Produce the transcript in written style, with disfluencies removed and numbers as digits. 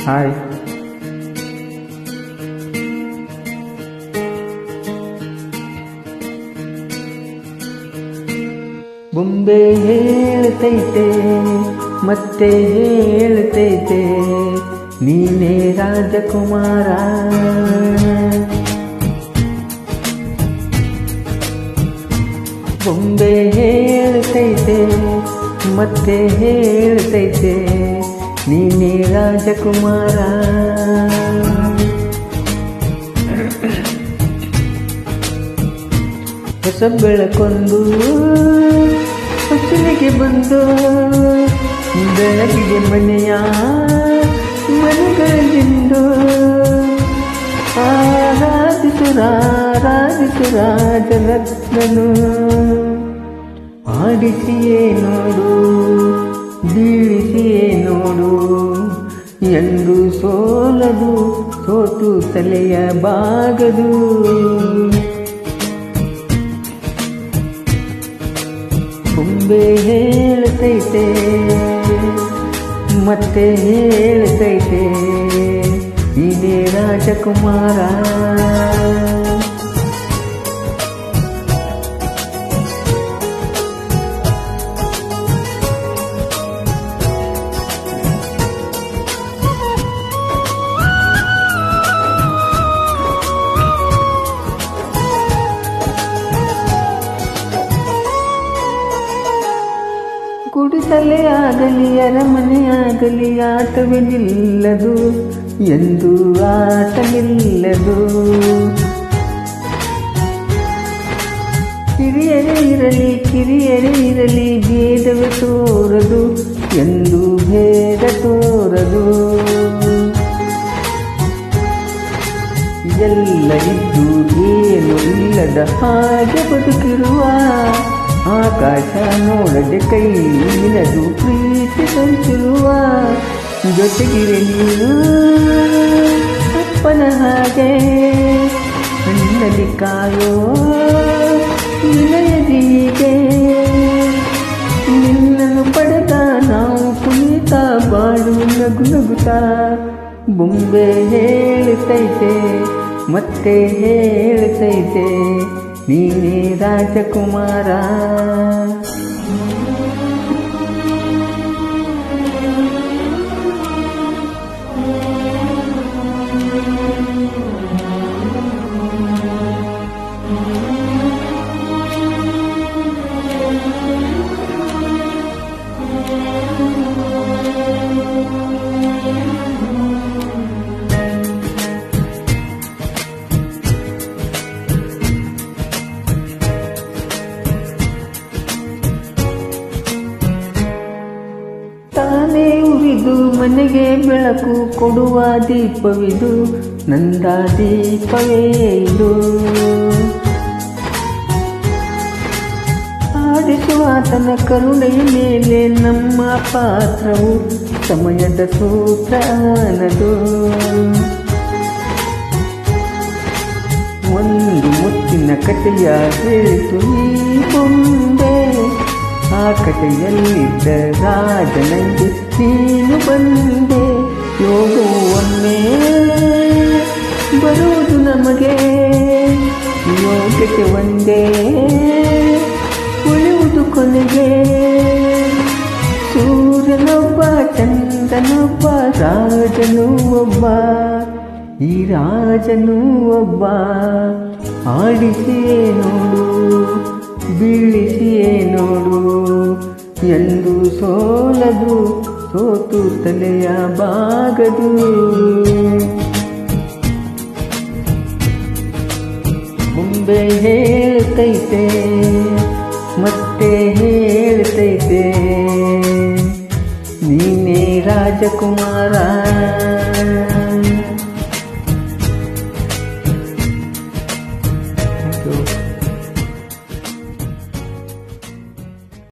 Hi. ಬೊಂಬೆ ಹೇಳ್ತೈತೆ ಮತ್ತೆ ಹೇಳ್ತೈತೆ ನೀನೇ ರಾಜಕುಮಾರ. ಬೊಂಬೆ ಹೇಳ್ತೈತೆ ಮತ್ತೆ ಹೇಳ್ತೈತೆ ನೀನೇ ರಾಜಕುಮಾರ. ಹೊಸ ಬೆಳಕೊಂದು ಹೊಸಲಿಗೆ ಬಂದು ಬೆಳಕಿಗೆ ಮನೆಯ ಮನೆಗಳಿಂದು ಆರಾಧಿಸು ರಾಜರತ್ನನು. ಆಡಿಸಿಯೇ ನೋಡು ಬೀಳಿಸಿಯೇ ನೋಡು ಎಂದು ಸೋಲದು ಸೋತು ತಲೆಯ ಬಾಗದು. ಬೊಂಬೆ ಹೇಳ್ತೈತೆ ಮತ್ತೆ ಹೇಳ್ತೈತೆ ನೀನೇ ರಾಜಕುಮಾರ. ಗುಡಿಸಲೇ ಆಗಲಿ ಅರಮನೆ ಆಗಲಿ ಆಟವೇ ನಿಲ್ಲದು ಎಂದು ಆಟ ನಿಲ್ಲದು. ಹಿರಿಯರೇ ಇರಲಿ ಕಿರಿಯರೇ ಇರಲಿ ಭೇದವೇ ತೋರದು ಎಂದು ಭೇದ ತೋರದು. ಎಲ್ಲ ಇದ್ದು ಏನು ಇಲ್ಲದ ಹಾಗೆ ಬದುಕಿರುವ ಆಕಾಶ ನೋಡದೆ ಕೈ ಇಲ್ಲದು ಪ್ರೀತಿ ಸಂಚಿರುವ. ಜೊತೆಗಿರೆ ನೀನು ಅಪ್ಪನ ಹಾಗೆ ನನ್ನಲ್ಲಿ ಕಾಯೋ ವಿನಯದಿಗೆ. ನಿನ್ನನ್ನು ಪಡೆದ ನಾವು ಪುನೀತ ಬಾಳು ನಗು ನಗುತ್ತಾ. ಬೊಂಬೆ ಹೇಳ್ತೈತೆ ಮತ್ತೆ ಹೇಳ್ತೈತೆ ನೀನೇ ರಾಜಕುಮಾರ. ತಾನೇ ಉರಿದು ಮನೆಗೆ ಬೆಳಕು ಕೊಡುವ ದೀಪವಿದು ನಂದ ದೀಪವೇ ಇದು. ಆಡಿಸುವ ಆತನ ಕರುಣೆಯ ಮೇಲೆ ನಮ್ಮ ಪಾತ್ರವು ಸಮಯದ ಸೂತ್ರ ಅನ್ನದು. ಒಂದು ಮುತ್ತಿನ ಕಥೆಯ ಹೇಳಿತು ಈ ಬೊಂಬೆ. ಆ ಕಥೆಯಲ್ಲಿದ್ದ ರಾಜನಿಗೆ ನೀನು ಬಂದೆ. ಯೋಗವು ಒಮ್ಮೆ ಬರುವುದು ನಮಗೆ, ಯೋಗ್ಯತೆ ಒಂದೇ ಉಳಿಯುವುದು ಕೊನೆಗೆ. ಸೂರ್ಯನೊಬ್ಬ ಚಂದ್ರನೊಬ್ಬ ರಾಜನು ಒಬ್ಬ, ಈ ರಾಜನು ಒಬ್ಬ. ಆಡಿಸಿಯೇ ನೋಡು ಬೀಳಿಸಿಯೇ ನೋಡು ಎಂದು ಸೋಲದು ಸೋತು ತಲೆಯ ಬಾಗದು. ಬೊಂಬೆ ಹೇಳ್ತೈತೆ ಮತ್ತೆ ಹೇಳ್ತೈತೆ ನೀನೇ ರಾಜಕುಮಾರ.